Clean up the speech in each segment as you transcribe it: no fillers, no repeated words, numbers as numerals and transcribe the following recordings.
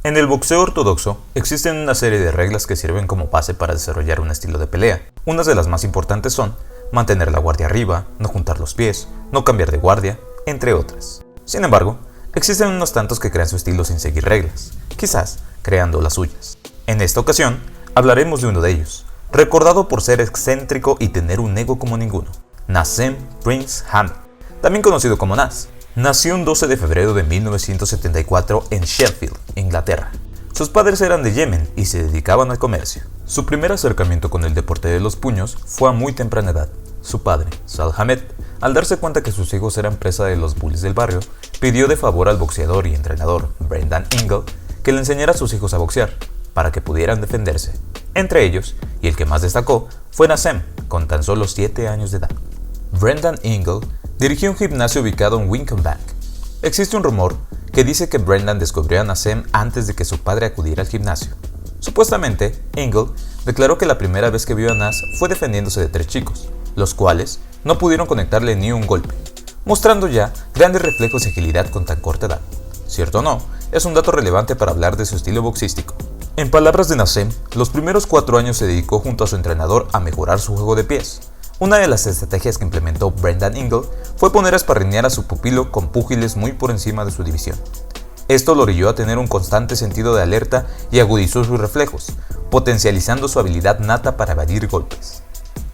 En el boxeo ortodoxo existen una serie de reglas que sirven como base para desarrollar un estilo de pelea. Unas de las más importantes son mantener la guardia arriba, no juntar los pies, no cambiar de guardia, entre otras. Sin embargo, existen unos tantos que crean su estilo sin seguir reglas, quizás creando las suyas. En esta ocasión, hablaremos de uno de ellos, recordado por ser excéntrico y tener un ego como ninguno, Naseem Prince Hamed, también conocido como Nas. Nació un 12 de febrero de 1974 en Sheffield, Inglaterra. Sus padres eran de Yemen y se dedicaban al comercio. Su primer acercamiento con el deporte de los puños fue a muy temprana edad. Su padre, Sal Hamed, al darse cuenta que sus hijos eran presa de los bullies del barrio, pidió de favor al boxeador y entrenador Brendan Ingle que le enseñara a sus hijos a boxear, para que pudieran defenderse. Entre ellos, y el que más destacó, fue Naseem, con tan solo 7 años de edad. Brendan Ingle dirigió un gimnasio ubicado en Wincobank. Existe un rumor que dice que Brendan descubrió a Naseem antes de que su padre acudiera al gimnasio. Supuestamente, Ingle declaró que la primera vez que vio a Nas fue defendiéndose de 3 chicos, los cuales no pudieron conectarle ni un golpe, mostrando ya grandes reflejos y agilidad con tan corta edad. Cierto o no, es un dato relevante para hablar de su estilo boxístico. En palabras de Naseem, los primeros 4 años se dedicó junto a su entrenador a mejorar su juego de pies. Una de las estrategias que implementó Brendan Ingle fue poner a esparrinear a su pupilo con púgiles muy por encima de su división. Esto lo orilló a tener un constante sentido de alerta y agudizó sus reflejos, potencializando su habilidad nata para evadir golpes.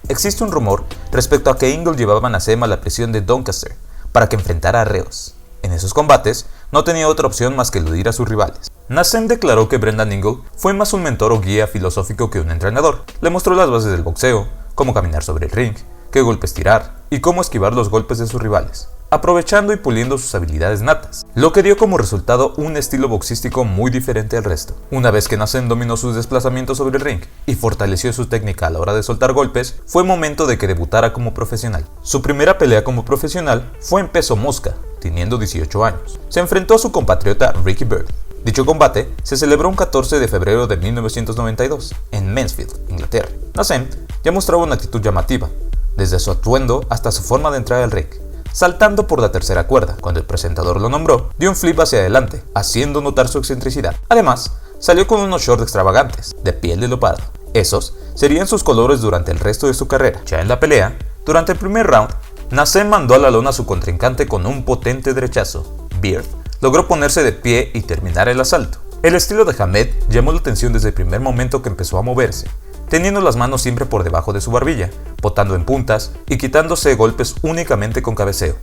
Existe un rumor respecto a que Ingle llevaba a Naseem a la prisión de Doncaster para que enfrentara a reos. En esos combates, no tenía otra opción más que eludir a sus rivales. Naseem declaró que Brendan Ingle fue más un mentor o guía filosófico que un entrenador. Le mostró las bases del boxeo, cómo caminar sobre el ring, qué golpes tirar y cómo esquivar los golpes de sus rivales, aprovechando y puliendo sus habilidades natas, lo que dio como resultado un estilo boxístico muy diferente al resto. Una vez que Naseem dominó sus desplazamientos sobre el ring y fortaleció su técnica a la hora de soltar golpes, fue momento de que debutara como profesional. Su primera pelea como profesional fue en peso mosca, teniendo 18 años. Se enfrentó a su compatriota Ricky Bird. Dicho combate se celebró un 14 de febrero de 1992 en Mansfield, Inglaterra. Naseem ya mostraba una actitud llamativa, desde su atuendo hasta su forma de entrar al ring, saltando por la tercera cuerda. Cuando el presentador lo nombró, dio un flip hacia adelante, haciendo notar su excentricidad. Además, salió con unos shorts extravagantes, de piel de leopardo. Esos serían sus colores durante el resto de su carrera. Ya en la pelea, durante el primer round, Naseem mandó a la lona a su contrincante con un potente derechazo. Bird logró ponerse de pie y terminar el asalto. El estilo de Hamed llamó la atención desde el primer momento que empezó a moverse, teniendo las manos siempre por debajo de su barbilla, botando en puntas y quitándose golpes únicamente con cabeceo.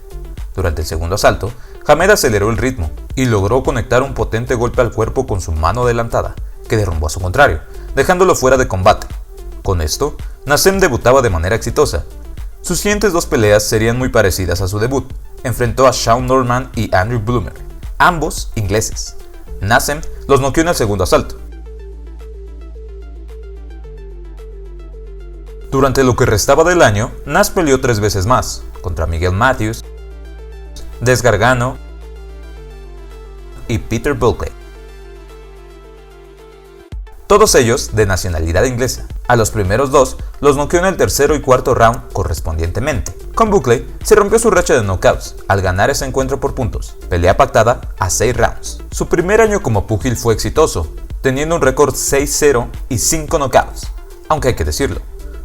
Durante el segundo asalto, Hamed aceleró el ritmo y logró conectar un potente golpe al cuerpo con su mano adelantada, que derrumbó a su contrario, dejándolo fuera de combate. Con esto, Naseem debutaba de manera exitosa. Sus siguientes 2 peleas serían muy parecidas a su debut. Enfrentó a Shawn Norman y Andrew Bloomer, ambos ingleses. Naseem los noqueó en el segundo asalto. Durante lo que restaba del año, Nas peleó 3 veces más, contra Miguel Matthews, Des Gargano y Peter Buckley. Todos ellos de nacionalidad inglesa. A los primeros 2 los noqueó en el tercero y cuarto round correspondientemente. Con Buckley se rompió su racha de knockouts al ganar ese encuentro por puntos, pelea pactada a 6 rounds. Su primer año como púgil fue exitoso, teniendo un récord 6-0 y 5 knockouts, aunque hay que decirlo,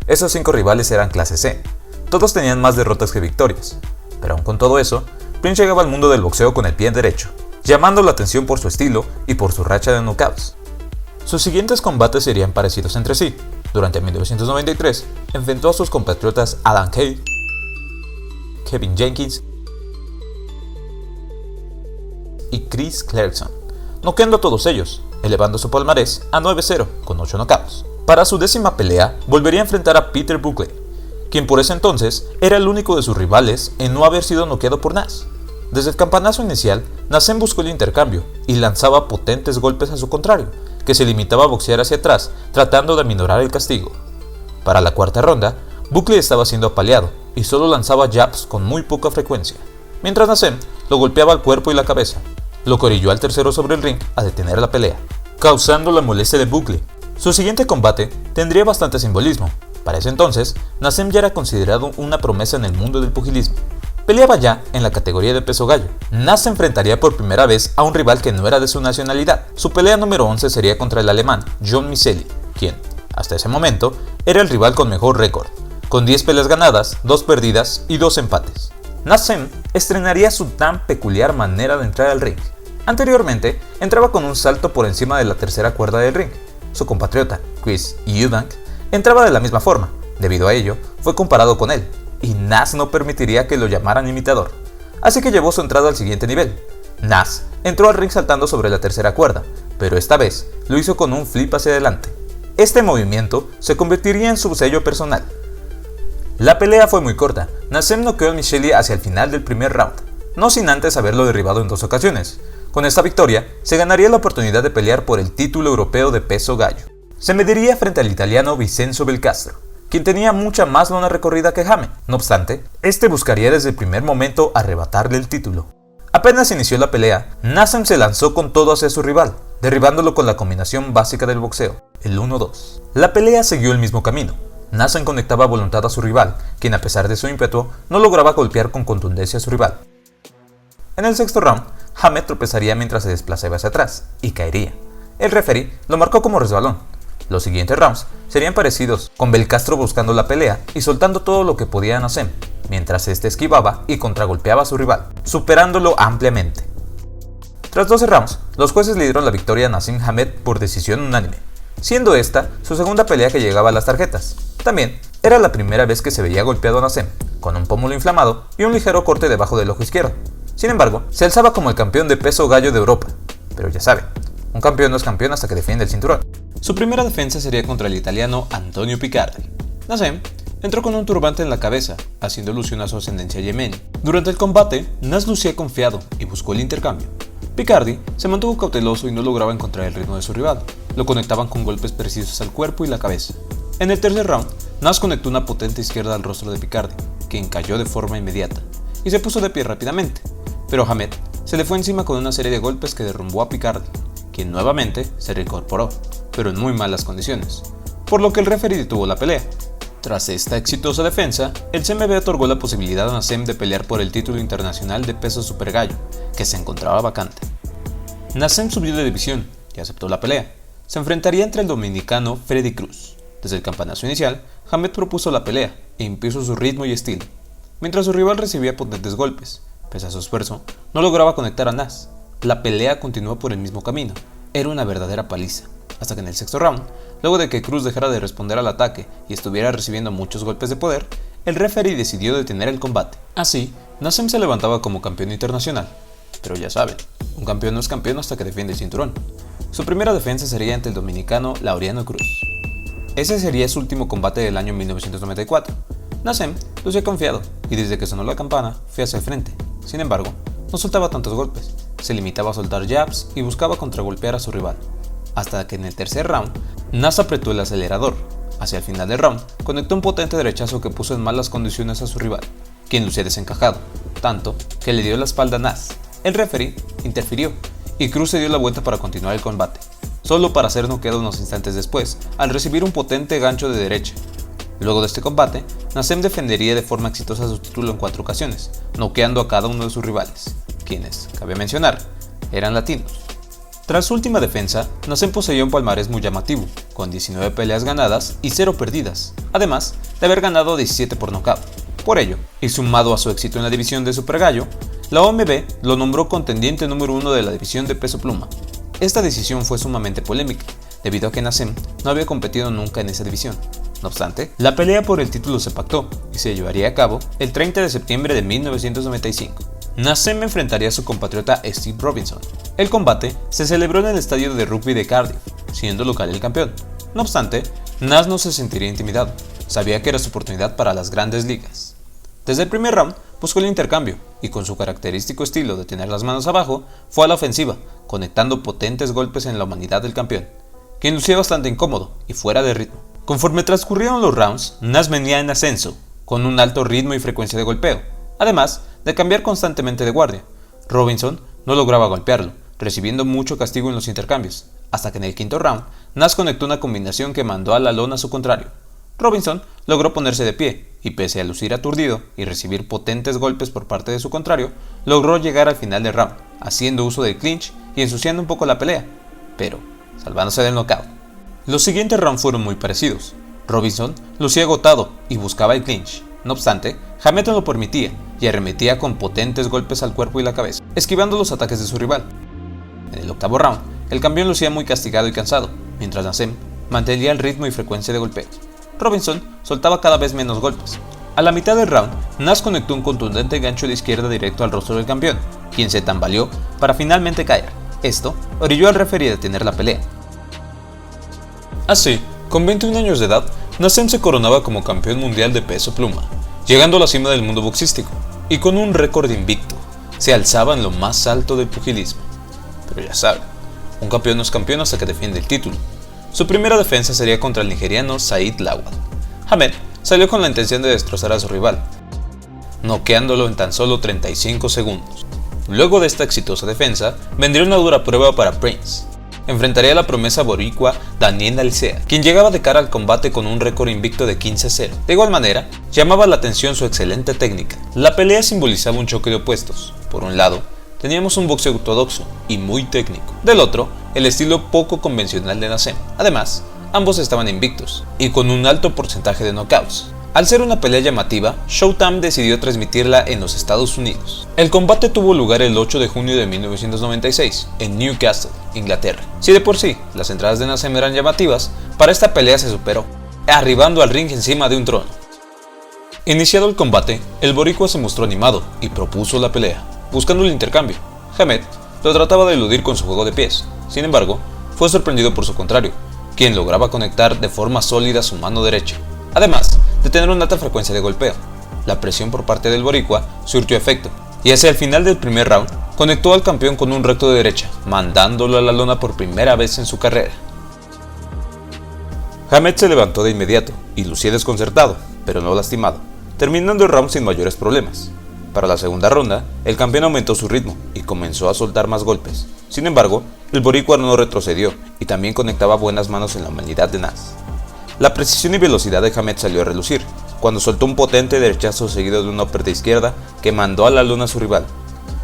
esos 5 rivales eran clase C, todos tenían más derrotas que victorias, pero aun con todo eso, Prince llegaba al mundo del boxeo con el pie derecho, llamando la atención por su estilo y por su racha de knockouts. Sus siguientes combates serían parecidos entre sí. Durante 1993, enfrentó a sus compatriotas Adam Cage, Kevin Jenkins y Chris Clarkson, noqueando a todos ellos, elevando su palmarés a 9-0 con 8 knockouts. Para su 10ª pelea, volvería a enfrentar a Peter Buckley, quien por ese entonces era el único de sus rivales en no haber sido noqueado por Nas. Desde el campanazo inicial, Naseem buscó el intercambio y lanzaba potentes golpes a su contrario, que se limitaba a boxear hacia atrás, tratando de aminorar el castigo. Para la 4ª ronda, Buckley estaba siendo apaleado y solo lanzaba jabs con muy poca frecuencia, mientras Naseem lo golpeaba al cuerpo y la cabeza, lo que orilló al tercero sobre el ring a detener la pelea, causando la molestia de Buckley. Su siguiente combate tendría bastante simbolismo. Para ese entonces, Naseem ya era considerado una promesa en el mundo del pugilismo. Peleaba ya en la categoría de peso gallo. Nas se enfrentaría por primera vez a un rival que no era de su nacionalidad. Su pelea número 11 sería contra el alemán John Miceli, quien, hasta ese momento, era el rival con mejor récord, con 10 peleas ganadas, 2 perdidas y 2 empates. Nassem estrenaría su tan peculiar manera de entrar al ring. Anteriormente, entraba con un salto por encima de la tercera cuerda del ring. Su compatriota, Chris Eubank, entraba de la misma forma. Debido a ello, fue comparado con él, y Nas no permitiría que lo llamaran imitador. Así que llevó su entrada al siguiente nivel. Nas entró al ring saltando sobre la tercera cuerda, pero esta vez lo hizo con un flip hacia adelante. Este movimiento se convertiría en su sello personal. La pelea fue muy corta. Nassem noqueó a Miceli hacia el final del primer round, no sin antes haberlo derribado en 2 ocasiones. Con esta victoria, se ganaría la oportunidad de pelear por el título europeo de peso gallo. Se mediría frente al italiano Vincenzo Belcastro, quien tenía mucha más lona recorrida que Hamed. No obstante, este buscaría desde el primer momento arrebatarle el título. Apenas inició la pelea, Nassem se lanzó con todo hacia su rival, derribándolo con la combinación básica del boxeo, el 1-2. La pelea siguió el mismo camino. Nassem conectaba a voluntad a su rival, quien a pesar de su ímpetu, no lograba golpear con contundencia a su rival. En el sexto round, Hamed tropezaría mientras se desplazaba hacia atrás, y caería. El referee lo marcó como resbalón. Los siguientes rounds serían parecidos, con Belcastro buscando la pelea y soltando todo lo que podía Nassem, mientras este esquivaba y contragolpeaba a su rival, superándolo ampliamente. Tras 12 rounds, los jueces le dieron la victoria a Naseem Hamed por decisión unánime, siendo esta su segunda pelea que llegaba a las tarjetas. También era la primera vez que se veía golpeado a Nassem, con un pómulo inflamado y un ligero corte debajo del ojo izquierdo. Sin embargo, se alzaba como el campeón de peso gallo de Europa, pero ya saben, un campeón no es campeón hasta que defiende el cinturón. Su primera defensa sería contra el italiano Antonio Picardi. Nassem entró con un turbante en la cabeza, haciendo alusión a su ascendencia yemení. Durante el combate, Nas lucía confiado y buscó el intercambio. Picardi se mantuvo cauteloso y no lograba encontrar el ritmo de su rival. Lo conectaban con golpes precisos al cuerpo y la cabeza. En el tercer round, Nas conectó una potente izquierda al rostro de Picardi, quien cayó de forma inmediata, y se puso de pie rápidamente. Pero Hamed se le fue encima con una serie de golpes que derrumbó a Picardi, quien nuevamente se reincorporó, pero en muy malas condiciones, por lo que el referee detuvo la pelea. Tras esta exitosa defensa, el CMB otorgó la posibilidad a Nassem de pelear por el título internacional de peso super gallo, que se encontraba vacante. Nassem subió de división y aceptó la pelea. Se enfrentaría entre el dominicano Freddy Cruz. Desde el campanazo inicial, Hamed propuso la pelea e impuso su ritmo y estilo. Mientras su rival recibía potentes golpes, pese a su esfuerzo, no lograba conectar a Nas. La pelea continuó por el mismo camino. Era una verdadera paliza, hasta que en el sexto round, luego de que Cruz dejara de responder al ataque y estuviera recibiendo muchos golpes de poder, el referee decidió detener el combate. Así, Nassem se levantaba como campeón internacional. Pero ya saben, un campeón no es campeón hasta que defiende el cinturón. Su primera defensa sería ante el dominicano Laureano Cruz. Ese sería su último combate del año 1994. Nassem lucía confiado y desde que sonó la campana fue hacia el frente. Sin embargo, no soltaba tantos golpes, se limitaba a soltar jabs y buscaba contragolpear a su rival. Hasta que en el tercer round, Nas apretó el acelerador. Hacia el final del round, conectó un potente derechazo que puso en malas condiciones a su rival, quien lucía desencajado, tanto que le dio la espalda a Nas. El referee interfirió y Cruz se dio la vuelta para continuar el combate, solo para ser noqueado unos instantes después al recibir un potente gancho de derecha. Luego de este combate, Nassem defendería de forma exitosa su título en 4 ocasiones, noqueando a cada uno de sus rivales, quienes, cabe mencionar, eran latinos. Tras su última defensa, Nassem poseía un palmarés muy llamativo, con 19 peleas ganadas y 0 perdidas, además de haber ganado 17 por nocaut. Por ello, y sumado a su éxito en la división de Super Gallo, la OMB lo nombró contendiente número 1 de la división de peso pluma. Esta decisión fue sumamente polémica, debido a que Nassem no había competido nunca en esa división. No obstante, la pelea por el título se pactó y se llevaría a cabo el 30 de septiembre de 1995. Nassem enfrentaría a su compatriota Steve Robinson. El combate se celebró en el estadio de rugby de Cardiff, siendo local el campeón. No obstante, Nas no se sentiría intimidado, sabía que era su oportunidad para las grandes ligas. Desde el primer round buscó el intercambio y con su característico estilo de tener las manos abajo, fue a la ofensiva, conectando potentes golpes en la humanidad del campeón, quien lucía bastante incómodo y fuera de ritmo. Conforme transcurrieron los rounds, Nas venía en ascenso, con un alto ritmo y frecuencia de golpeo, además de cambiar constantemente de guardia. Robinson no lograba golpearlo, recibiendo mucho castigo en los intercambios, hasta que en el quinto round, Nas conectó una combinación que mandó a la lona a su contrario. Robinson logró ponerse de pie y pese a lucir aturdido y recibir potentes golpes por parte de su contrario, logró llegar al final del round, haciendo uso del clinch y ensuciando un poco la pelea, pero salvándose del knockout. Los siguientes rounds fueron muy parecidos. Robinson lucía agotado y buscaba el clinch. No obstante, Hamed no lo permitía y arremetía con potentes golpes al cuerpo y la cabeza, esquivando los ataques de su rival. En el octavo round, el campeón lucía muy castigado y cansado, mientras Naseem mantenía el ritmo y frecuencia de golpeo. Robinson soltaba cada vez menos golpes. A la mitad del round, Nas conectó un contundente gancho de izquierda directo al rostro del campeón, quien se tambaleó para finalmente caer. Esto orilló al referee a detener la pelea. Así, con 21 años de edad, Naseem se coronaba como campeón mundial de peso pluma, llegando a la cima del mundo boxístico, y con un récord invicto, se alzaba en lo más alto del pugilismo. Pero ya sabe, un campeón no es campeón hasta que defiende el título. Su primera defensa sería contra el nigeriano Said Lawal. Hamed salió con la intención de destrozar a su rival, noqueándolo en tan solo 35 segundos. Luego de esta exitosa defensa, vendría una dura prueba para Prince. Enfrentaría a la promesa boricua Daniel Alcea, quien llegaba de cara al combate con un récord invicto de 15-0. De igual manera, llamaba la atención su excelente técnica. La pelea simbolizaba un choque de opuestos. Por un lado, teníamos un boxeo ortodoxo y muy técnico. Del otro, el estilo poco convencional de Naseem. Además, ambos estaban invictos y con un alto porcentaje de knockouts. Al ser una pelea llamativa, Showtime decidió transmitirla en los Estados Unidos. El combate tuvo lugar el 8 de junio de 1996, en Newcastle, Inglaterra. Si de por sí las entradas de Naseem eran llamativas, para esta pelea se superó, arribando al ring encima de un trono. Iniciado el combate, el boricua se mostró animado y propuso la pelea, buscando el intercambio. Hamed lo trataba de eludir con su juego de pies, sin embargo, fue sorprendido por su contrario, quien lograba conectar de forma sólida su mano derecha, además de tener una alta frecuencia de golpeo. La presión por parte del boricua surtió efecto, y hacia el final del primer round, conectó al campeón con un recto de derecha, mandándolo a la lona por primera vez en su carrera. Hamed se levantó de inmediato, y lucía desconcertado, pero no lastimado, terminando el round sin mayores problemas. Para la segunda ronda, el campeón aumentó su ritmo, y comenzó a soltar más golpes. Sin embargo, el boricua no retrocedió, y también conectaba buenas manos en la humanidad de Nas. La precisión y velocidad de Hamed salió a relucir, cuando soltó un potente derechazo seguido de un upper de izquierda que mandó a la lona a su rival.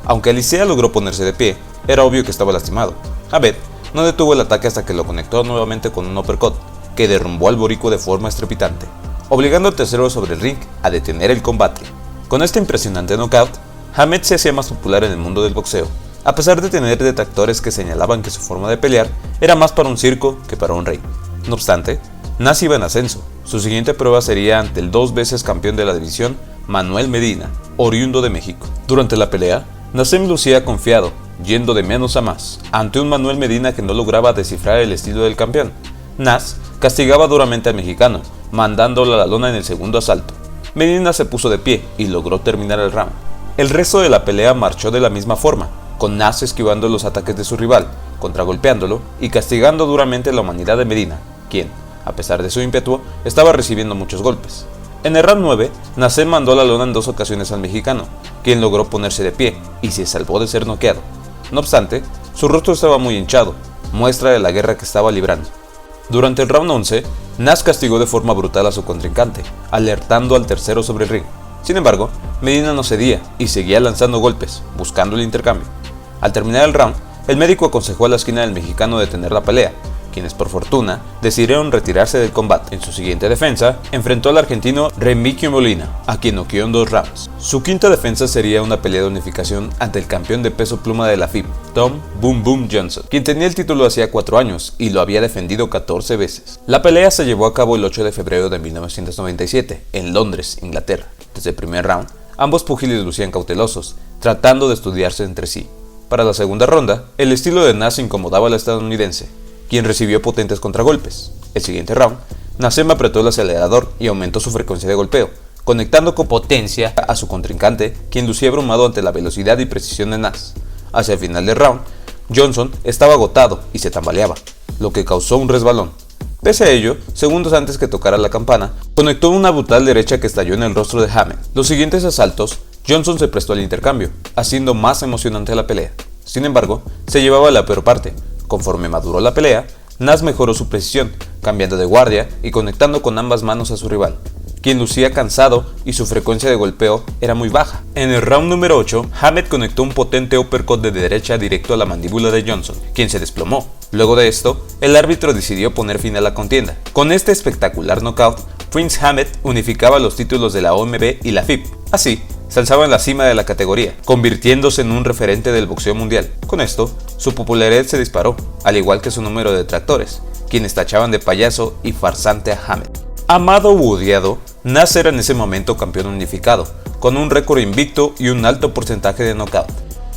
Aunque Alicea logró ponerse de pie, era obvio que estaba lastimado. Hamed no detuvo el ataque hasta que lo conectó nuevamente con un uppercut, que derrumbó al boricua de forma estrepitante, obligando al tercero sobre el ring a detener el combate. Con este impresionante knockout, Hamed se hacía más popular en el mundo del boxeo, a pesar de tener detractores que señalaban que su forma de pelear era más para un circo que para un rey. No obstante, Nas iba en ascenso. Su siguiente prueba sería ante el 2 veces campeón de la división, Manuel Medina, oriundo de México. Durante la pelea, Naseem lucía confiado, yendo de menos a más, ante un Manuel Medina que no lograba descifrar el estilo del campeón. Nas castigaba duramente al mexicano, mandándolo a la lona en el segundo asalto. Medina se puso de pie y logró terminar el round. El resto de la pelea marchó de la misma forma, con Nas esquivando los ataques de su rival, contragolpeándolo y castigando duramente a la humanidad de Medina, quien, a pesar de su ímpetu, estaba recibiendo muchos golpes. En el round 9, Naseem mandó a la lona en 2 ocasiones al mexicano, quien logró ponerse de pie y se salvó de ser noqueado. No obstante, su rostro estaba muy hinchado, muestra de la guerra que estaba librando. Durante el round 11, Nas castigó de forma brutal a su contrincante, alertando al tercero sobre el ring. Sin embargo, Medina no cedía y seguía lanzando golpes, buscando el intercambio. Al terminar el round, el médico aconsejó a la esquina del mexicano detener la pelea, quienes por fortuna decidieron retirarse del combate. En su siguiente defensa, enfrentó al argentino Remigio Molina, a quien noqueó en 2 rounds. Su quinta defensa sería una pelea de unificación ante el campeón de peso pluma de la FIB, Tom Boom Boom Johnson, quien tenía el título hacía 4 años y lo había defendido 14 veces. La pelea se llevó a cabo el 8 de febrero de 1997, en Londres, Inglaterra. Desde el primer round, ambos púgiles lucían cautelosos, tratando de estudiarse entre sí. Para la segunda ronda, el estilo de Nas incomodaba al estadounidense, quien recibió potentes contragolpes. El siguiente round, Naseem apretó el acelerador y aumentó su frecuencia de golpeo, conectando con potencia a su contrincante, quien lucía abrumado ante la velocidad y precisión de Nas. Hacia el final del round, Johnson estaba agotado y se tambaleaba, lo que causó un resbalón. Pese a ello, segundos antes que tocara la campana, conectó una brutal derecha que estalló en el rostro de Hamed. Los siguientes asaltos, Johnson se prestó al intercambio, haciendo más emocionante la pelea. Sin embargo, se llevaba la peor parte. Conforme maduró la pelea, Nas mejoró su precisión, cambiando de guardia y conectando con ambas manos a su rival. quien lucía cansado y su frecuencia de golpeo era muy baja. En el round número 8, Hamed conectó un potente uppercut de derecha directo a la mandíbula de Johnson, quien se desplomó. Luego de esto, el árbitro decidió poner fin a la contienda. Con este espectacular knockout, Prince Hamed unificaba los títulos de la OMB y la FIP. Así, se alzaba en la cima de la categoría, convirtiéndose en un referente del boxeo mundial. Con esto, su popularidad se disparó, al igual que su número de detractores, quienes tachaban de payaso y farsante a Hamed. Amado u odiado, Naz era en ese momento campeón unificado, con un récord invicto y un alto porcentaje de knockout.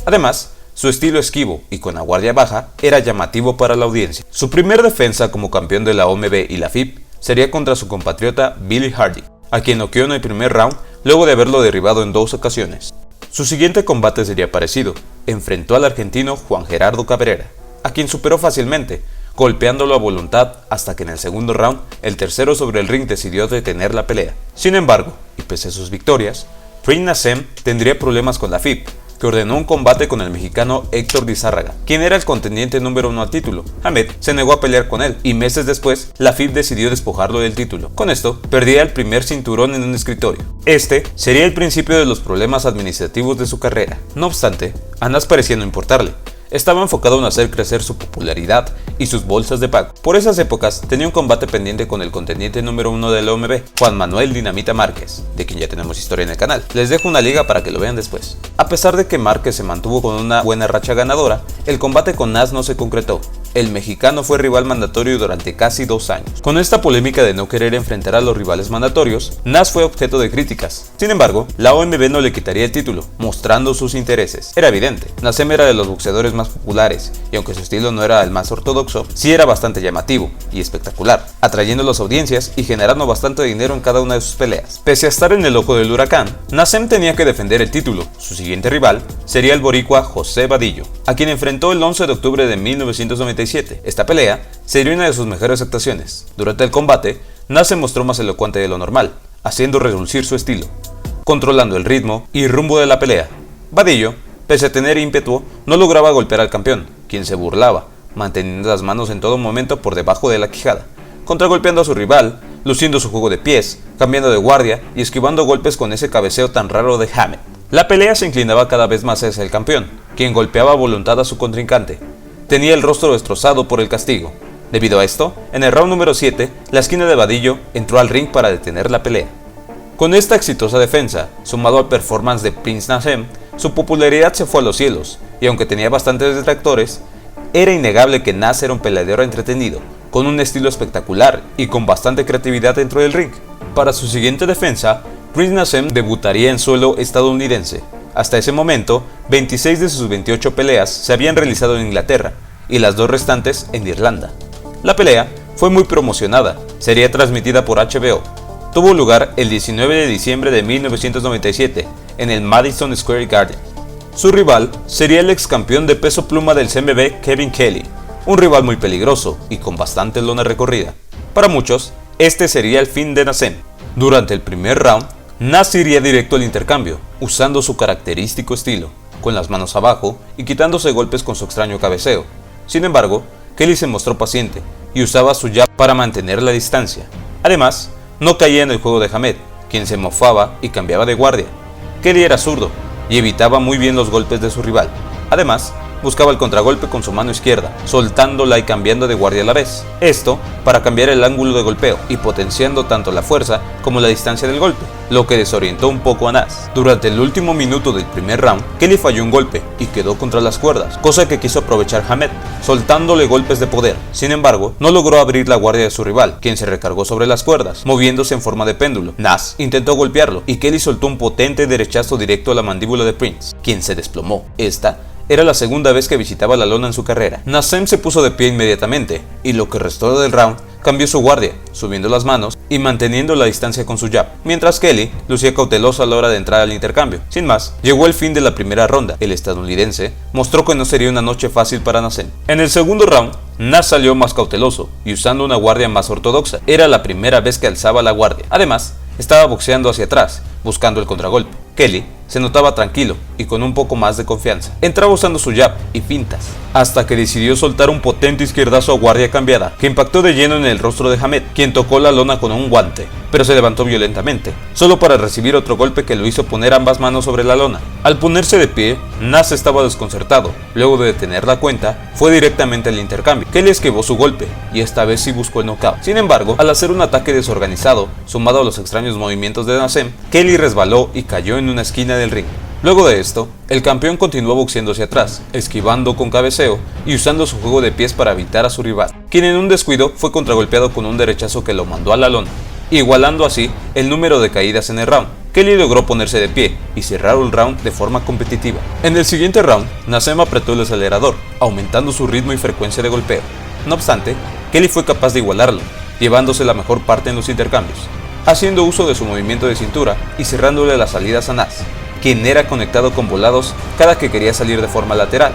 Además, su estilo esquivo y con la guardia baja era llamativo para la audiencia. Su primer defensa como campeón de la OMB y la FIP sería contra su compatriota Billy Hardy, a quien noqueó en el primer round luego de haberlo derribado en 2 ocasiones. Su siguiente combate sería parecido, enfrentó al argentino Juan Gerardo Cabrera, a quien superó fácilmente, golpeándolo a voluntad hasta que en el segundo round el tercero sobre el ring decidió detener la pelea. Sin embargo, y pese a sus victorias, Prince Naseem tendría problemas con la FIP, que ordenó un combate con el mexicano Héctor Lizárraga, quien era el contendiente número 1 al título. Hamed se negó a pelear con él y meses después la FIP decidió despojarlo del título. Con esto, perdía el primer cinturón en un escritorio. Este sería el principio de los problemas administrativos de su carrera. No obstante, a Naz parecía no importarle. Estaba enfocado en hacer crecer su popularidad y sus bolsas de pago. Por esas épocas tenía un combate pendiente con el contendiente número 1 de la OMB, Juan Manuel Dinamita Márquez, de quien ya tenemos historia en el canal. Les dejo una liga para que lo vean después. A pesar de que Márquez se mantuvo con una buena racha ganadora, el combate con Naz no se concretó. El mexicano fue rival mandatorio durante casi 2 años. Con esta polémica de no querer enfrentar a los rivales mandatorios, Naz fue objeto de críticas. Sin embargo, la OMB no le quitaría el título, mostrando sus intereses. Era evidente, Naseem era de los boxeadores más populares, y aunque su estilo no era el más ortodoxo, sí era bastante llamativo y espectacular, atrayendo a las audiencias y generando bastante dinero en cada una de sus peleas. Pese a estar en el ojo del huracán, Naseem tenía que defender el título. Su siguiente rival sería el boricua José Vadillo, a quien enfrentó el 11 de octubre de 1997. Esta pelea sería una de sus mejores actuaciones. Durante el combate, Naz se mostró más elocuente de lo normal, haciendo relucir su estilo, controlando el ritmo y rumbo de la pelea. Vadillo, pese a tener ímpetu, no lograba golpear al campeón, quien se burlaba, manteniendo las manos en todo momento por debajo de la quijada, contragolpeando a su rival, luciendo su juego de pies, cambiando de guardia y esquivando golpes con ese cabeceo tan raro de Hamed. La pelea se inclinaba cada vez más hacia el campeón, quien golpeaba a voluntad a su contrincante. Tenía el rostro destrozado por el castigo. Debido a esto, en el round número 7, la esquina de Vadillo entró al ring para detener la pelea. Con esta exitosa defensa, sumado al performance de Prince Naseem, su popularidad se fue a los cielos, y aunque tenía bastantes detractores, era innegable que Naz era un peleador entretenido, con un estilo espectacular y con bastante creatividad dentro del ring. Para su siguiente defensa, Prince Naseem debutaría en suelo estadounidense. Hasta ese momento, 26 de sus 28 peleas se habían realizado en Inglaterra y las 2 restantes en Irlanda. La pelea fue muy promocionada, sería transmitida por HBO. Tuvo lugar el 19 de diciembre de 1997 en el Madison Square Garden. Su rival sería el ex campeón de peso pluma del CMB Kevin Kelly, un rival muy peligroso y con bastante lona recorrida. Para muchos, este sería el fin de Naseem. Durante el primer round, Naz iría directo al intercambio, usando su característico estilo, con las manos abajo y quitándose golpes con su extraño cabeceo. Sin embargo, Kelly se mostró paciente y usaba su jab para mantener la distancia. Además, no caía en el juego de Hamed, quien se mofaba y cambiaba de guardia. Kelly era zurdo y evitaba muy bien los golpes de su rival. Además, buscaba el contragolpe con su mano izquierda, soltándola y cambiando de guardia a la vez. Esto para cambiar el ángulo de golpeo y potenciando tanto la fuerza como la distancia del golpe, lo que desorientó un poco a Naz. Durante el último minuto del primer round, Kelly falló un golpe y quedó contra las cuerdas, cosa que quiso aprovechar Hamed, soltándole golpes de poder. Sin embargo, no logró abrir la guardia de su rival, quien se recargó sobre las cuerdas, moviéndose en forma de péndulo. Naz intentó golpearlo y Kelly soltó un potente derechazo directo a la mandíbula de Prince, quien se desplomó. Esta era la segunda vez que visitaba la lona en su carrera. Naseem se puso de pie inmediatamente, y lo que restó del round cambió su guardia, subiendo las manos y manteniendo la distancia con su jab, mientras Kelly lucía cauteloso a la hora de entrar al intercambio. Sin más, llegó el fin de la primera ronda. El estadounidense mostró que no sería una noche fácil para Naseem. En el segundo round, Naz salió más cauteloso y usando una guardia más ortodoxa. Era la primera vez que alzaba la guardia. Además, estaba boxeando hacia atrás, buscando el contragolpe. Kelly se notaba tranquilo y con un poco más de confianza. Entraba usando su jab y fintas, hasta que decidió soltar un potente izquierdazo a guardia cambiada, que impactó de lleno en el rostro de Hamed, quien tocó la lona con un guante, pero se levantó violentamente, solo para recibir otro golpe que lo hizo poner ambas manos sobre la lona. Al ponerse de pie, Naz estaba desconcertado. Luego de detener la cuenta, fue directamente al intercambio. Kelly esquivó su golpe, y esta vez sí buscó el knockout. Sin embargo, al hacer un ataque desorganizado, sumado a los extraños movimientos de Nazem, Kelly resbaló y cayó en una esquina del ring. Luego de esto, el campeón continuó boxeando hacia atrás, esquivando con cabeceo y usando su juego de pies para evitar a su rival, quien en un descuido fue contragolpeado con un derechazo que lo mandó a la lona, igualando así el número de caídas en el round. Kelly logró ponerse de pie y cerrar el round de forma competitiva. En el siguiente round, Nazem apretó el acelerador, aumentando su ritmo y frecuencia de golpeo. No obstante, Kelly fue capaz de igualarlo, llevándose la mejor parte en los intercambios, haciendo uso de su movimiento de cintura y cerrándole las salidas a Naz, quien era conectado con volados cada que quería salir de forma lateral.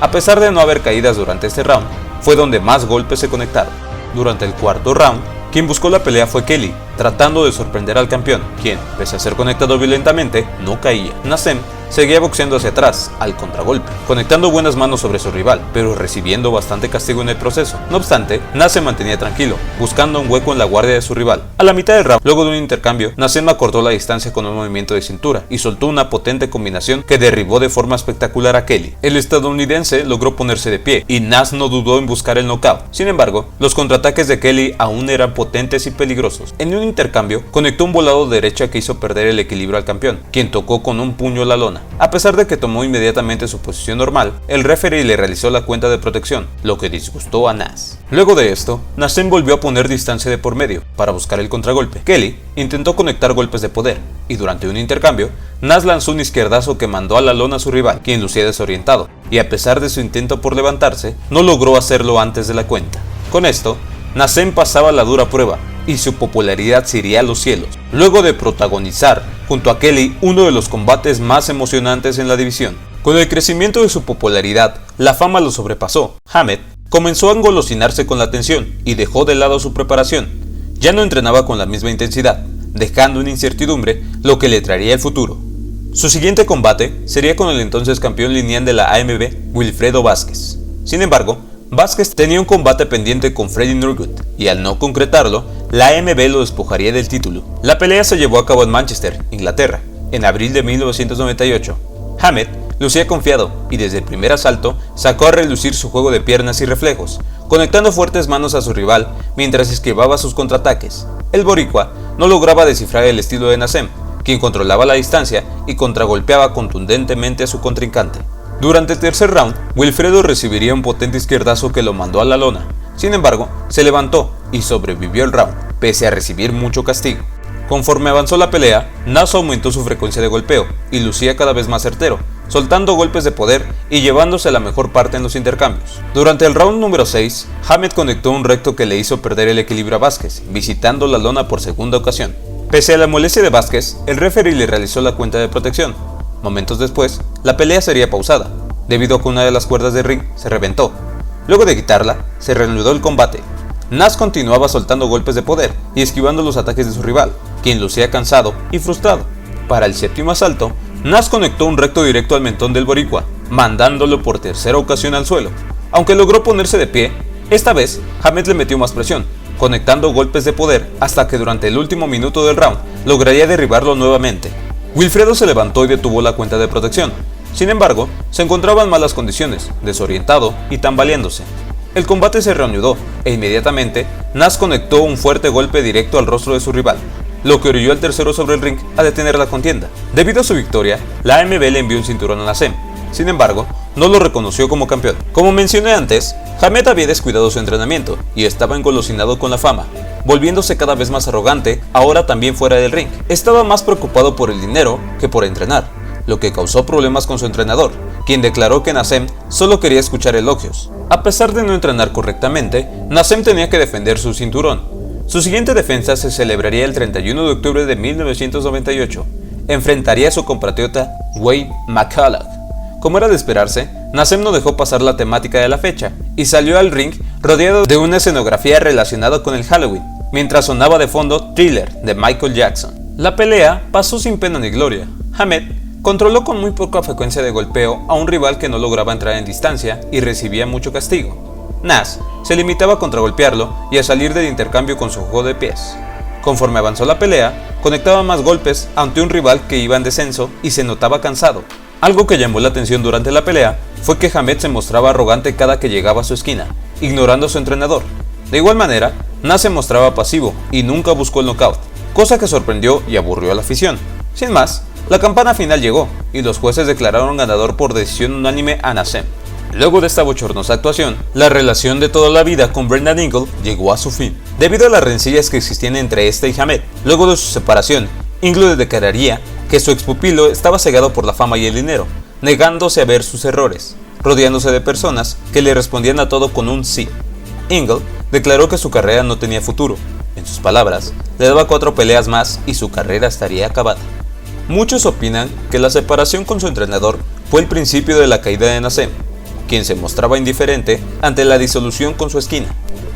A pesar de no haber caídas durante este round, fue donde más golpes se conectaron. Durante el cuarto round, quien buscó la pelea fue Kelly, tratando de sorprender al campeón, quien, pese a ser conectado violentamente, no caía. Nazem seguía boxeando hacia atrás, al contragolpe, conectando buenas manos sobre su rival, pero recibiendo bastante castigo en el proceso. No obstante, Naz se mantenía tranquilo, buscando un hueco en la guardia de su rival. A la mitad del round, luego de un intercambio, Nazem acortó la distancia con un movimiento de cintura y soltó una potente combinación que derribó de forma espectacular a Kelly. El estadounidense logró ponerse de pie y Naz no dudó en buscar el knockout. Sin embargo, los contraataques de Kelly aún eran potentes y peligrosos. En un intercambio, conectó un volado de derecha que hizo perder el equilibrio al campeón, quien tocó con un puño la lona. A pesar de que tomó inmediatamente su posición normal, el referee le realizó la cuenta de protección, lo que disgustó a Naz. Luego de esto, Nazem volvió a poner distancia de por medio para buscar el contragolpe. Kelly intentó conectar golpes de poder, y durante un intercambio, Naz lanzó un izquierdazo que mandó a la lona a su rival, quien lucía desorientado, y a pesar de su intento por levantarse, no logró hacerlo antes de la cuenta. Con esto, Nazem pasaba la dura prueba, y su popularidad se iría a los cielos, luego de protagonizar, junto a Kelly, uno de los combates más emocionantes en la división. Con el crecimiento de su popularidad, la fama lo sobrepasó. Hamed comenzó a engolosinarse con la tensión y dejó de lado su preparación. Ya no entrenaba con la misma intensidad, dejando en incertidumbre lo que le traería el futuro. Su siguiente combate sería con el entonces campeón lineal de la AMB, Wilfredo Vázquez. Sin embargo, Vázquez tenía un combate pendiente con Freddie Nurgut, y al no concretarlo, la AMB lo despojaría del título. La pelea se llevó a cabo en Manchester, Inglaterra, en abril de 1998. Hamed lucía confiado y desde el primer asalto sacó a relucir su juego de piernas y reflejos, conectando fuertes manos a su rival mientras esquivaba sus contraataques. El boricua no lograba descifrar el estilo de Nazem, quien controlaba la distancia y contragolpeaba contundentemente a su contrincante. Durante el tercer round, Wilfredo recibiría un potente izquierdazo que lo mandó a la lona. Sin embargo, se levantó y sobrevivió el round, pese a recibir mucho castigo. Conforme avanzó la pelea, Naz aumentó su frecuencia de golpeo y lucía cada vez más certero, soltando golpes de poder y llevándose la mejor parte en los intercambios. Durante el round número 6, Hamed conectó un recto que le hizo perder el equilibrio a Vázquez, visitando la lona por segunda ocasión. Pese a la molestia de Vázquez, el referee le realizó la cuenta de protección. Momentos después, la pelea sería pausada, debido a que una de las cuerdas del ring se reventó. Luego de quitarla, se reanudó el combate. Naz continuaba soltando golpes de poder y esquivando los ataques de su rival, quien lucía cansado y frustrado. Para el séptimo asalto, Naz conectó un recto directo al mentón del boricua, mandándolo por tercera ocasión al suelo. Aunque logró ponerse de pie, esta vez Hamed le metió más presión, conectando golpes de poder hasta que durante el último minuto del round lograría derribarlo nuevamente. Wilfredo se levantó y detuvo la cuenta de protección. Sin embargo, se encontraba en malas condiciones, desorientado y tambaleándose. El combate se reanudó e inmediatamente Naz conectó un fuerte golpe directo al rostro de su rival, lo que orilló al tercero sobre el ring a detener la contienda. Debido a su victoria, la AMB le envió un cinturón a Nazem. Sin embargo, no lo reconoció como campeón. Como mencioné antes, Hamed había descuidado su entrenamiento y estaba engolosinado con la fama, volviéndose cada vez más arrogante, ahora también fuera del ring. Estaba más preocupado por el dinero que por entrenar, lo que causó problemas con su entrenador, quien declaró que Nazem solo quería escuchar elogios. A pesar de no entrenar correctamente, Nazem tenía que defender su cinturón. Su siguiente defensa se celebraría el 31 de octubre de 1998. Enfrentaría a su compatriota Wade McCullough. Como era de esperarse, Nazem no dejó pasar la temática de la fecha y salió al ring rodeado de una escenografía relacionada con el Halloween, mientras sonaba de fondo Thriller de Michael Jackson. La pelea pasó sin pena ni gloria. Hamed controló con muy poca frecuencia de golpeo a un rival que no lograba entrar en distancia y recibía mucho castigo. Nas se limitaba a contragolpearlo y a salir del intercambio con su juego de pies. Conforme avanzó la pelea, conectaba más golpes ante un rival que iba en descenso y se notaba cansado. Algo que llamó la atención durante la pelea fue que Hamed se mostraba arrogante cada que llegaba a su esquina, ignorando a su entrenador. De igual manera, Nas se mostraba pasivo y nunca buscó el knockout, cosa que sorprendió y aburrió a la afición. Sin más, la campana final llegó y los jueces declararon ganador por decisión unánime a Naseem. Luego de esta bochornosa actuación, la relación de toda la vida con Brendan Ingle llegó a su fin. Debido a las rencillas que existían entre este y Hamed, luego de su separación, Ingle declararía que su expupilo estaba cegado por la fama y el dinero, negándose a ver sus errores, rodeándose de personas que le respondían a todo con un sí. Ingle declaró que su carrera no tenía futuro. En sus palabras, le daba 4 peleas más y su carrera estaría acabada. Muchos opinan que la separación con su entrenador fue el principio de la caída de Naseem, quien se mostraba indiferente ante la disolución con su esquina.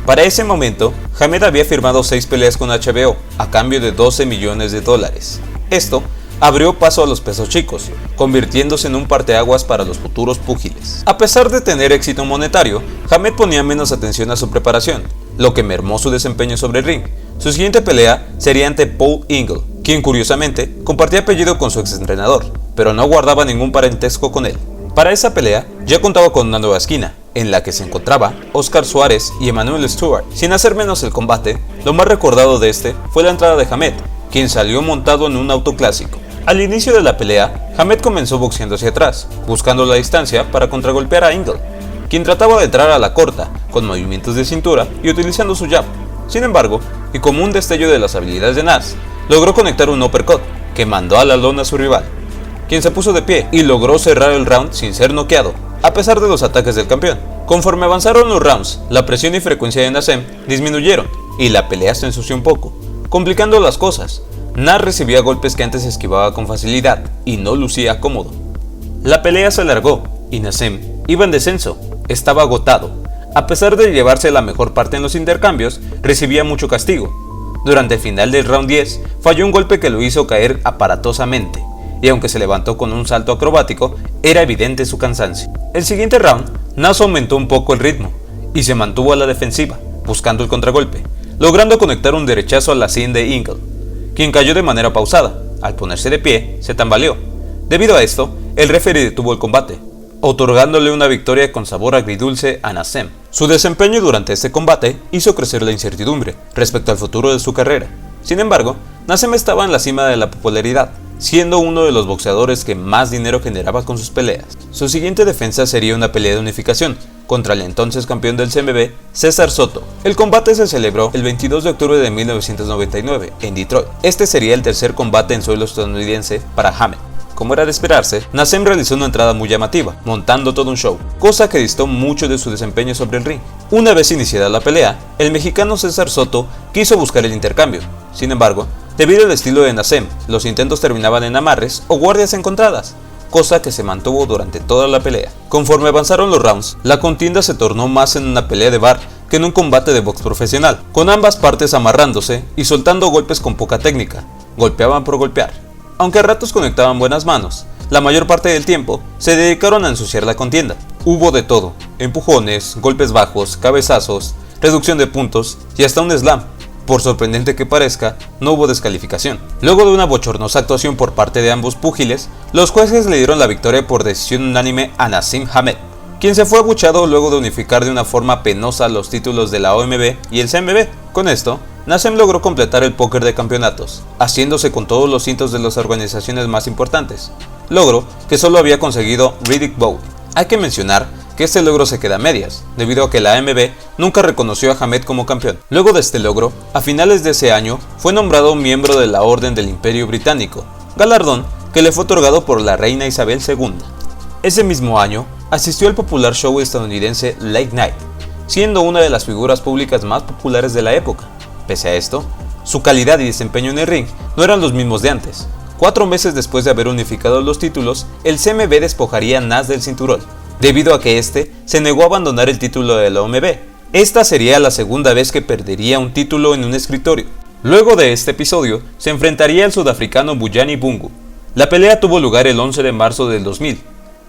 Para ese momento, Hamed había firmado 6 peleas con HBO a cambio de $12 millones. Esto abrió paso a los pesos chicos, convirtiéndose en un parteaguas para los futuros púgiles. A pesar de tener éxito monetario, Hamed ponía menos atención a su preparación, lo que mermó su desempeño sobre el ring. Su siguiente pelea sería ante Paul Ingle, quien curiosamente compartía apellido con su exentrenador, pero no guardaba ningún parentesco con él. Para esa pelea ya contaba con una nueva esquina, en la que se encontraba Oscar Suárez y Emmanuel Stewart. Sin hacer menos el combate, lo más recordado de este fue la entrada de Hamed, quien salió montado en un auto clásico. Al inicio de la pelea, Hamed comenzó boxeando hacia atrás, buscando la distancia para contragolpear a Ingle, quien trataba de entrar a la corta, con movimientos de cintura y utilizando su jab. Sin embargo, y como un destello de las habilidades de Nas, logró conectar un uppercut, que mandó a la lona a su rival, quien se puso de pie y logró cerrar el round sin ser noqueado, a pesar de los ataques del campeón. Conforme avanzaron los rounds, la presión y frecuencia de Naseem disminuyeron y la pelea se ensució un poco, complicando las cosas. Nas recibía golpes que antes esquivaba con facilidad y no lucía cómodo. La pelea se alargó y Naseem iba en descenso, estaba agotado. A pesar de llevarse la mejor parte en los intercambios, recibía mucho castigo. Durante el final del round 10, falló un golpe que lo hizo caer aparatosamente, y aunque se levantó con un salto acrobático, era evidente su cansancio. El siguiente round, Nas aumentó un poco el ritmo y se mantuvo a la defensiva, buscando el contragolpe, logrando conectar un derechazo a la sien de Ingle, quien cayó de manera pausada. Al ponerse de pie, se tambaleó. Debido a esto, el referee detuvo el combate, otorgándole una victoria con sabor agridulce a Naseem. Su desempeño durante este combate hizo crecer la incertidumbre respecto al futuro de su carrera. Sin embargo, Naseem estaba en la cima de la popularidad, siendo uno de los boxeadores que más dinero generaba con sus peleas. Su siguiente defensa sería una pelea de unificación contra el entonces campeón del CMB, César Soto. El combate se celebró el 22 de octubre de 1999 en Detroit. Este sería el tercer combate en suelo estadounidense para Hamed. Como era de esperarse, Naseem realizó una entrada muy llamativa, montando todo un show, cosa que distó mucho de su desempeño sobre el ring. Una vez iniciada la pelea, el mexicano César Soto quiso buscar el intercambio. Sin embargo, debido al estilo de Naseem, los intentos terminaban en amarres o guardias encontradas, cosa que se mantuvo durante toda la pelea. Conforme avanzaron los rounds, la contienda se tornó más en una pelea de bar que en un combate de box profesional, con ambas partes amarrándose y soltando golpes con poca técnica. Golpeaban por golpear. Aunque a ratos conectaban buenas manos, la mayor parte del tiempo se dedicaron a ensuciar la contienda. Hubo de todo: empujones, golpes bajos, cabezazos, reducción de puntos y hasta un slam. Por sorprendente que parezca, no hubo descalificación. Luego de una bochornosa actuación por parte de ambos púgiles, los jueces le dieron la victoria por decisión unánime a Naseem Hamed, quien se fue abucheado luego de unificar de una forma penosa los títulos de la OMB y el CMB. Con esto, Naseem logró completar el póker de campeonatos, haciéndose con todos los cintos de las organizaciones más importantes, logro que solo había conseguido Riddick Bowe. Hay que mencionar que este logro se queda a medias, debido a que la AMB nunca reconoció a Hamed como campeón. Luego de este logro, a finales de ese año, fue nombrado miembro de la Orden del Imperio Británico, galardón que le fue otorgado por la reina Isabel II. Ese mismo año, asistió al popular show estadounidense Late Night, siendo una de las figuras públicas más populares de la época. Pese a esto, su calidad y desempeño en el ring no eran los mismos de antes. 4 meses después de haber unificado los títulos, el CMB despojaría a Nas del cinturón, debido a que este se negó a abandonar el título de la OMB. Esta sería la segunda vez que perdería un título en un escritorio. Luego de este episodio, se enfrentaría al sudafricano Bujani Bungu. La pelea tuvo lugar el 11 de marzo del 2000.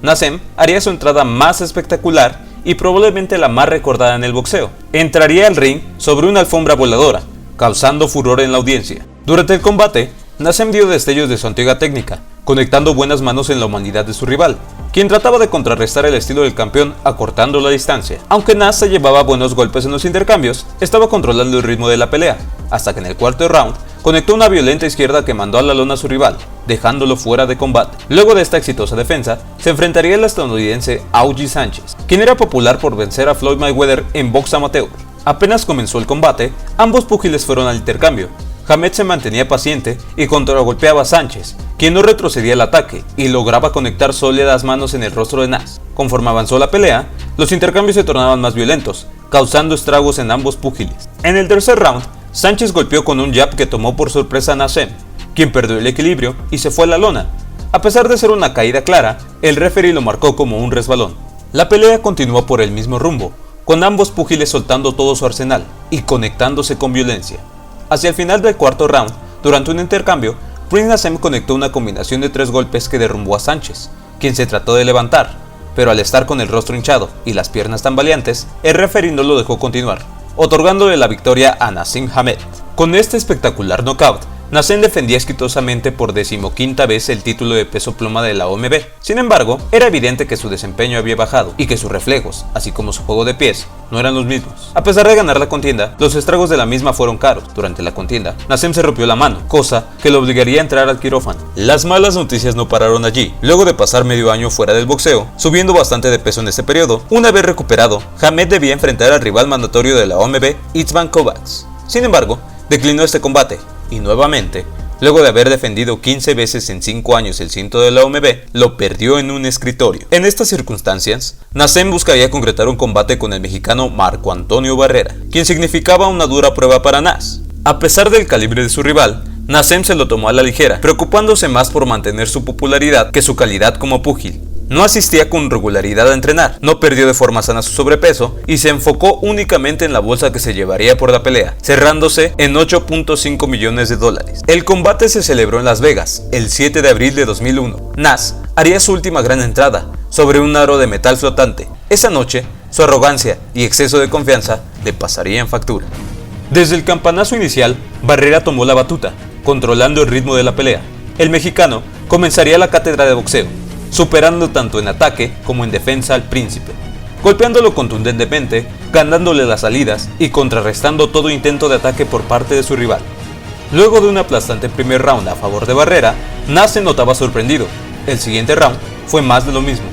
Naseem haría su entrada más espectacular y probablemente la más recordada en el boxeo. Entraría al ring sobre una alfombra voladora, causando furor en la audiencia. Durante el combate, Naseem dio destellos de su antigua técnica, conectando buenas manos en la humanidad de su rival, quien trataba de contrarrestar el estilo del campeón acortando la distancia. Aunque Nas se llevaba buenos golpes en los intercambios, estaba controlando el ritmo de la pelea, hasta que en el cuarto round conectó una violenta izquierda que mandó a la lona a su rival, dejándolo fuera de combate. Luego de esta exitosa defensa, se enfrentaría el estadounidense Augie Sánchez, quien era popular por vencer a Floyd Mayweather en box amateur. Apenas comenzó el combate, ambos púgiles fueron al intercambio. Hamed se mantenía paciente y contragolpeaba a Sánchez, quien no retrocedía el ataque y lograba conectar sólidas manos en el rostro de Nas. Conforme avanzó la pelea, los intercambios se tornaban más violentos, causando estragos en ambos púgiles. En el tercer round, Sánchez golpeó con un jab que tomó por sorpresa a Naseem, quien perdió el equilibrio y se fue a la lona. A pesar de ser una caída clara, el referee lo marcó como un resbalón. La pelea continuó por el mismo rumbo, con ambos púgiles soltando todo su arsenal y conectándose con violencia. Hacia el final del cuarto round, durante un intercambio, Prince Naseem conectó una combinación de 3 golpes que derrumbó a Sánchez, quien se trató de levantar, pero al estar con el rostro hinchado y las piernas tambaleantes, el referee no lo dejó continuar, otorgándole la victoria a Naseem Hamed. Con este espectacular knockout, Naseem defendía exitosamente por 15ª vez el título de peso pluma de la OMB. Sin embargo, era evidente que su desempeño había bajado y que sus reflejos, así como su juego de pies, no eran los mismos. A pesar de ganar la contienda, los estragos de la misma fueron caros. Durante la contienda, Naseem se rompió la mano, cosa que lo obligaría a entrar al quirófano. Las malas noticias no pararon allí. Luego de pasar medio año fuera del boxeo, subiendo bastante de peso en ese periodo, una vez recuperado, Hamed debía enfrentar al rival mandatorio de la OMB, Itzvan Kovacs. Sin embargo, declinó este combate y nuevamente, luego de haber defendido 15 veces en 5 años el cinto de la OMB, lo perdió en un escritorio. En estas circunstancias, Naseem buscaría concretar un combate con el mexicano Marco Antonio Barrera, quien significaba una dura prueba para Nas. A pesar del calibre de su rival, Naseem se lo tomó a la ligera, preocupándose más por mantener su popularidad que su calidad como púgil. No asistía con regularidad a entrenar, no perdió de forma sana su sobrepeso y se enfocó únicamente en la bolsa que se llevaría por la pelea, cerrándose en $8.5 millones. El combate se celebró en Las Vegas, el 7 de abril de 2001. Nas haría su última gran entrada, sobre un aro de metal flotante. Esa noche, su arrogancia y exceso de confianza le pasarían factura. Desde el campanazo inicial, Barrera tomó la batuta, controlando el ritmo de la pelea. El mexicano comenzaría la cátedra de boxeo, superando tanto en ataque como en defensa al príncipe, golpeándolo contundentemente, ganándole las salidas y contrarrestando todo intento de ataque por parte de su rival. Luego de un aplastante primer round a favor de Barrera, Nas se notaba sorprendido. El siguiente round fue más de lo mismo.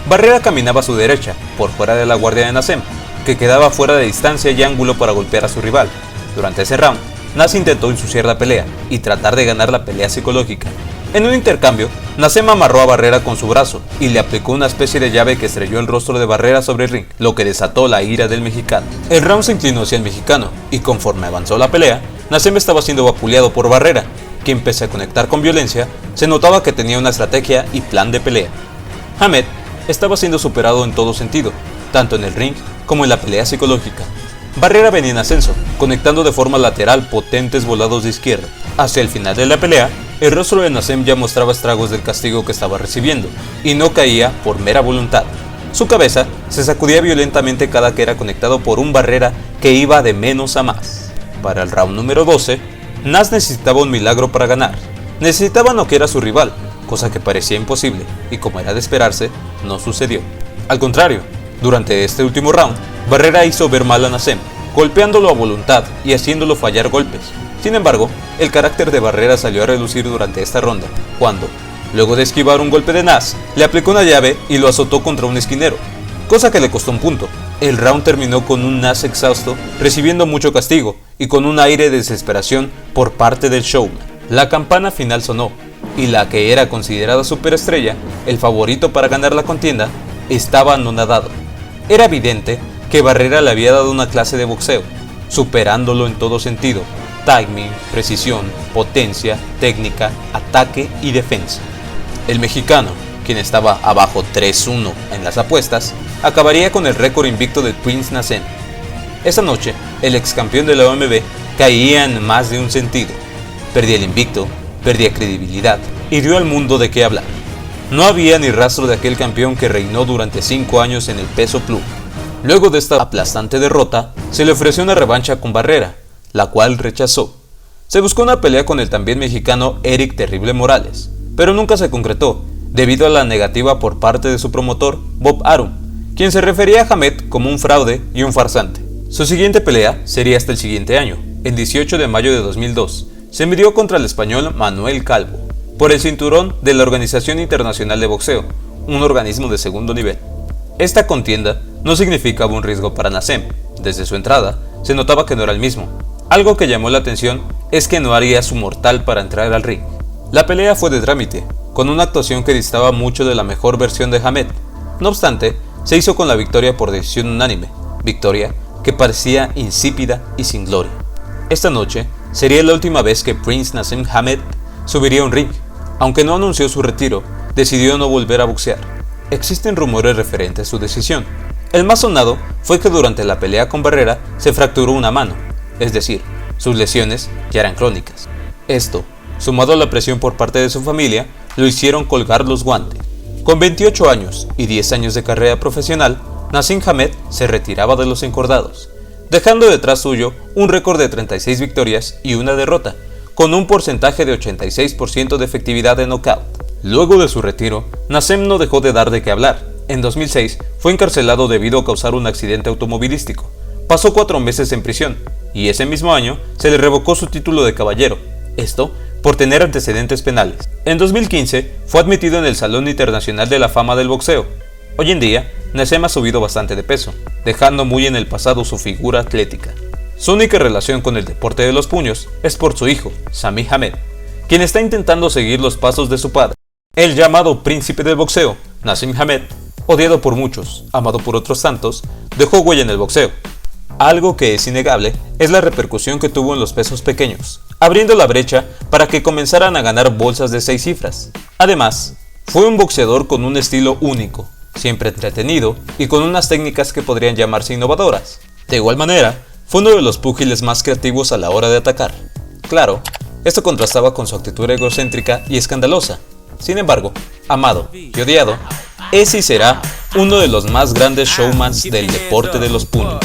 Barrera caminaba a su derecha, por fuera de la guardia de Naseem, que quedaba fuera de distancia y ángulo para golpear a su rival. Durante ese round, Nas intentó ensuciar la pelea y tratar de ganar la pelea psicológica. En un intercambio, Naseem amarró a Barrera con su brazo y le aplicó una especie de llave que estrelló el rostro de Barrera sobre el ring, lo que desató la ira del mexicano. El round se inclinó hacia el mexicano y conforme avanzó la pelea, Naseem estaba siendo vapuleado por Barrera, quien pese a conectar con violencia, se notaba que tenía una estrategia y plan de pelea. Hamed estaba siendo superado en todo sentido, tanto en el ring como en la pelea psicológica. Barrera venía en ascenso, conectando de forma lateral potentes volados de izquierda. Hacia el final de la pelea, el rostro de Naseem ya mostraba estragos del castigo que estaba recibiendo, y no caía por mera voluntad. Su cabeza se sacudía violentamente cada que era conectado por un Barrera que iba de menos a más. Para el round número 12, Nas necesitaba un milagro para ganar. Necesitaba noquear a su rival, cosa que parecía imposible, y como era de esperarse, no sucedió. Al contrario, durante este último round, Barrera hizo ver mal a Naseem, golpeándolo a voluntad y haciéndolo fallar golpes. Sin embargo, el carácter de Barrera salió a relucir durante esta ronda, cuando, luego de esquivar un golpe de Nas, le aplicó una llave y lo azotó contra un esquinero, cosa que le costó un punto. El round terminó con un Nas exhausto, recibiendo mucho castigo y con un aire de desesperación por parte del showman. La campana final sonó, y la que era considerada superestrella, el favorito para ganar la contienda, estaba anonadado. Era evidente que Barrera le había dado una clase de boxeo, superándolo en todo sentido: timing, precisión, potencia, técnica, ataque y defensa. El mexicano, quien estaba abajo 3-1 en las apuestas, acabaría con el récord invicto del Prince Naseem. Esa noche, el ex campeón de la OMB caía en más de un sentido. Perdía el invicto, perdía credibilidad y dio al mundo de qué hablar. No había ni rastro de aquel campeón que reinó durante 5 años en el peso pluma. Luego de esta aplastante derrota, se le ofreció una revancha con Barrera, la cual rechazó. Se buscó una pelea con el también mexicano Eric Terrible Morales, pero nunca se concretó, debido a la negativa por parte de su promotor, Bob Arum, quien se refería a Hamed como un fraude y un farsante. Su siguiente pelea sería hasta el siguiente año. El 18 de mayo de 2002, se midió contra el español Manuel Calvo, por el cinturón de la Organización Internacional de Boxeo, un organismo de segundo nivel. Esta contienda no significaba un riesgo para Nassem. Desde su entrada, se notaba que no era el mismo. Algo que llamó la atención es que no haría su mortal para entrar al ring. La pelea fue de trámite, con una actuación que distaba mucho de la mejor versión de Hamed. No obstante, se hizo con la victoria por decisión unánime, victoria que parecía insípida y sin gloria. Esta noche sería la última vez que Prince Naseem Hamed subiría a un ring. Aunque no anunció su retiro, decidió no volver a boxear. Existen rumores referentes a su decisión. El más sonado fue que durante la pelea con Barrera se fracturó una mano, es decir, sus lesiones ya eran crónicas. Esto, sumado a la presión por parte de su familia, lo hicieron colgar los guantes. Con 28 años y 10 años de carrera profesional, Naseem Hamed se retiraba de los encordados, dejando detrás suyo un récord de 36 victorias y una derrota, con un porcentaje de 86% de efectividad de knockout. Luego de su retiro, Naseem no dejó de dar de qué hablar. En 2006 fue encarcelado debido a causar un accidente automovilístico. Pasó 4 meses en prisión, y ese mismo año se le revocó su título de caballero, esto por tener antecedentes penales. En 2015 fue admitido en el Salón Internacional de la Fama del Boxeo. Hoy en día, Naseem ha subido bastante de peso, dejando muy en el pasado su figura atlética. Su única relación con el deporte de los puños es por su hijo, Sami Hamed, quien está intentando seguir los pasos de su padre. El llamado príncipe del boxeo, Naseem Hamed, odiado por muchos, amado por otros tantos, dejó huella en el boxeo. Algo que es innegable es la repercusión que tuvo en los pesos pequeños, abriendo la brecha para que comenzaran a ganar bolsas de 6 cifras. Además, fue un boxeador con un estilo único, siempre entretenido y con unas técnicas que podrían llamarse innovadoras. De igual manera, fue uno de los púgiles más creativos a la hora de atacar. Claro, esto contrastaba con su actitud egocéntrica y escandalosa. Sin embargo, amado y odiado, es y será uno de los más grandes showmans del deporte de los puños.